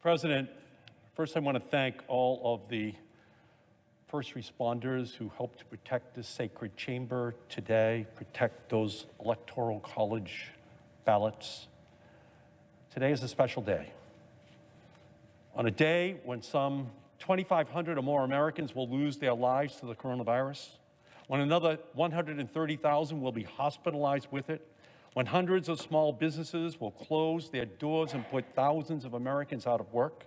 President, first I want to thank all of the first responders who helped to protect this sacred chamber today, protect those Electoral College ballots. Today is a special day. On a day when some 2,500 or more Americans will lose their lives to the coronavirus, when another 130,000 will be hospitalized with it, when hundreds of small businesses will close their doors and put thousands of Americans out of work.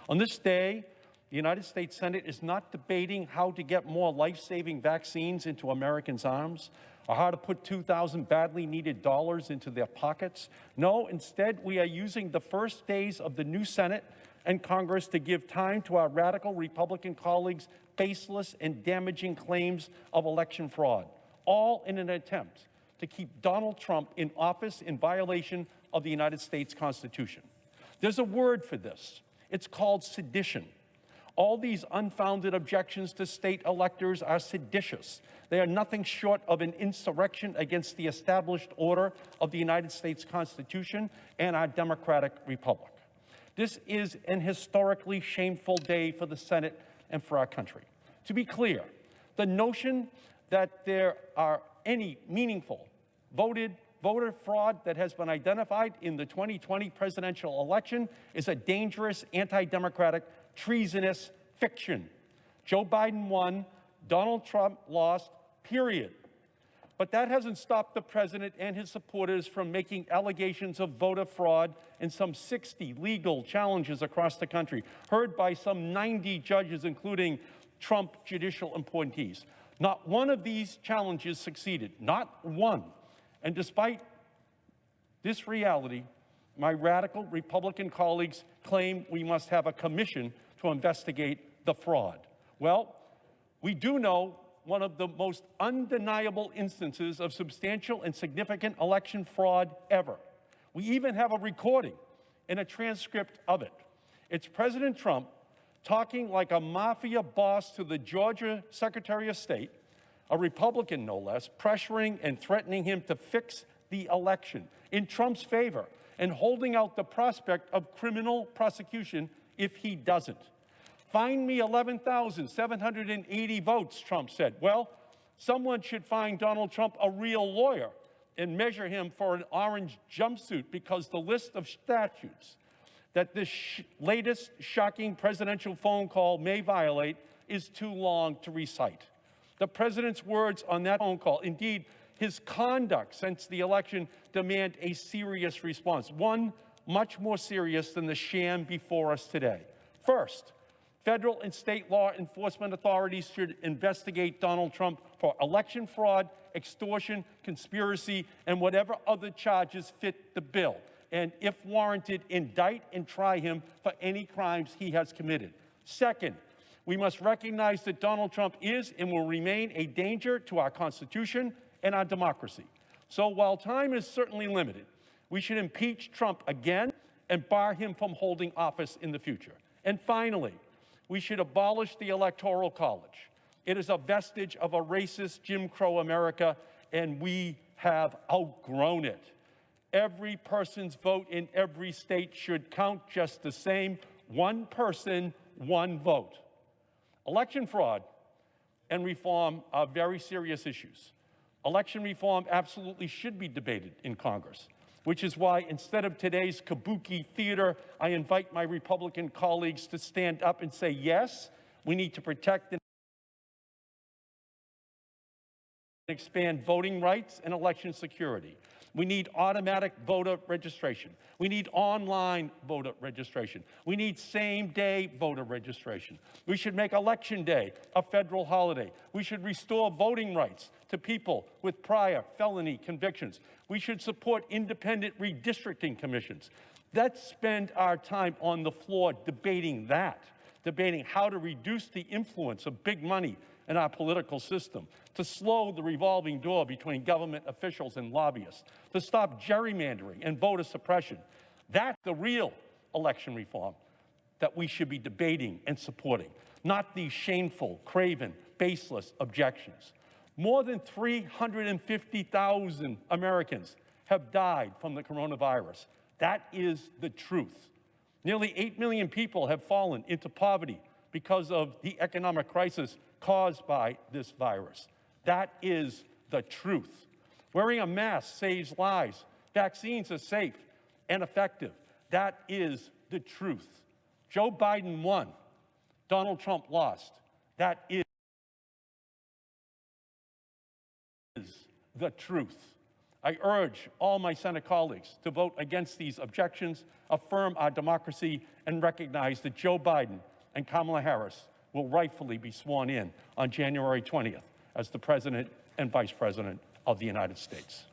On this day, the United States Senate is not debating how to get more life-saving vaccines into Americans' arms or how to put 2,000 badly needed dollars into their pockets. No, instead, we are using the first days of the new Senate and Congress to give time to our radical Republican colleagues' baseless and damaging claims of election fraud, all in an attempt to keep Donald Trump in office in violation of the United States Constitution. There's a word for this. It's called sedition. All these unfounded objections to state electors are seditious. They are nothing short of an insurrection against the established order of the United States Constitution and our democratic republic. This is an historically shameful day for the Senate and for our country. To be clear, the notion that there are any meaningful voter fraud that has been identified in the 2020 presidential election is a dangerous, anti-democratic, treasonous fiction. Joe Biden won, Donald Trump lost, period. But that hasn't stopped the president and his supporters from making allegations of voter fraud in some 60 legal challenges across the country, heard by some 90 judges, including Trump judicial appointees. Not one of these challenges succeeded, not one. And despite this reality, my radical Republican colleagues claim we must have a commission to investigate the fraud. Well, we do know one of the most undeniable instances of substantial and significant election fraud ever. We even have a recording and a transcript of it. It's President Trump talking like a mafia boss to the Georgia Secretary of State, a Republican no less, pressuring and threatening him to fix the election in Trump's favor and holding out the prospect of criminal prosecution if he doesn't. Find me 11,780 votes, Trump said. Well, someone should find Donald Trump a real lawyer and measure him for an orange jumpsuit, because the list of statutes that this latest shocking presidential phone call may violate is too long to recite. The president's words on that phone call, indeed his conduct since the election, demand a serious response, one much more serious than the sham before us today. First, federal and state law enforcement authorities should investigate Donald Trump for election fraud, extortion, conspiracy, and whatever other charges fit the bill. And if warranted, indict and try him for any crimes he has committed. Second, we must recognize that Donald Trump is and will remain a danger to our Constitution and our democracy. So while time is certainly limited, we should impeach Trump again and bar him from holding office in the future. And finally, we should abolish the Electoral College. It is a vestige of a racist Jim Crow America, and we have outgrown it. Every person's vote in every state should count just the same. One person, one vote. Election fraud and reform are very serious issues. Election reform absolutely should be debated in Congress, which is why instead of today's kabuki theater, I invite my Republican colleagues to stand up and say, yes, we need to protect and expand voting rights and election security. We need automatic voter registration. We need online voter registration. We need same-day voter registration. We should make Election Day a federal holiday. We should restore voting rights to people with prior felony convictions. We should support independent redistricting commissions. Let's spend our time on the floor debating that, debating how to reduce the influence of big money in our political system, to slow the revolving door between government officials and lobbyists, to stop gerrymandering and voter suppression. That's the real election reform that we should be debating and supporting, not these shameful, craven, baseless objections. More than 350,000 Americans have died from the coronavirus. That is the truth. Nearly 8 million people have fallen into poverty because of the economic crisis caused by this virus. That is the truth. Wearing a mask saves lives. Vaccines are safe and effective. That is the truth. Joe Biden won. Donald Trump lost. That is the truth. I urge all my Senate colleagues to vote against these objections, affirm our democracy, and recognize that Joe Biden and Kamala Harris will rightfully be sworn in on January 20th as the President and Vice President of the United States.